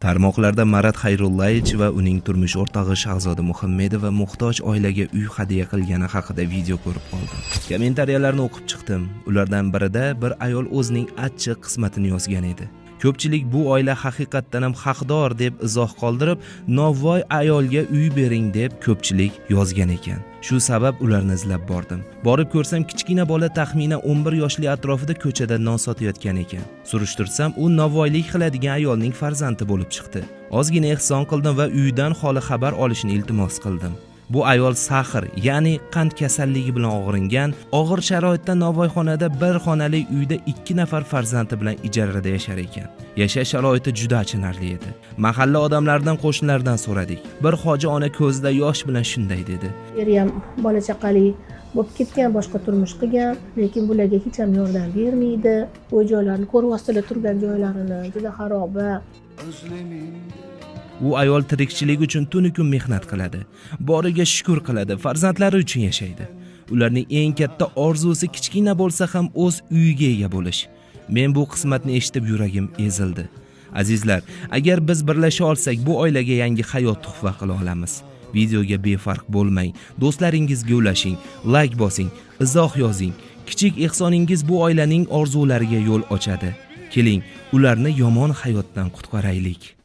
Tarmoqlarda Marat Xayrullayevich va uning turmush o'rtog'i Shahzoda Muhammedova muhtoj oilaga uy hadya qilgani haqida video ko'rib qoldim. Kommentariyalarni o'qib chiqdim. Ulardan birida bir ayol o'zining achchiq qismatini yozgan edi. Ko'pchilik bu oila haqiqatdan ham haqdor deb izoh qoldirib, novvoy ayolga uy bering deb ko'pchilik yozgan ekan. Shu sabab ularni izlab bordim. Borib ko'rsam, kichkina bola taxminan 11 yoshli atrofida ko'chada non sotayotgan ekan. Surishtirsam, u novvoylik qiladigan ayolning farzandi bo'lib chiqdi. Ozgina ehson qildim va uydan holi xabar olishni iltimos qildim. Bu ayol sahr, ya'ni qand kasalligi bilan og'ringan, og'ir sharoitda novvoyxonada bir xonali uyda 2 nafar farzandi bilan ijarada yashar ekan. Yashash sharoiti juda achinarli edi. Mahalla odamlaridan, qo'shnilardan so'radik. Bir hoji ona ko'zida yosh bilan shunday dedi: "Eri ham bola chaqali bo'lib ketgan, boshqa turmush qilgan, lekin bularga hech ham yordam bermaydi. Uy joylarni ko'rib ostida turgan joylarini juda xaroba." U ayol tirikchilik uchun tunu kun mehnat qiladi. Boriga shukr qiladi, farzandlari uchun yashaydi. Ularning eng katta orzusi kichkina bo'lsa ham o'z uyiga ega bo'lish. Men bu qismatni eshitib yuragim ezildi. Azizlar, agar biz birlasha olsak, bu oilaga yangi hayot tuhfa qila olamiz. Videoga befarq bo'lmang, do'stlaringizga ulashing, like bosing, izoh yozing. Kichik ehsoningiz bu oilaning orzulariga yo'l ochadi. Keling, ularni yomon hayotdan qutqaraylik.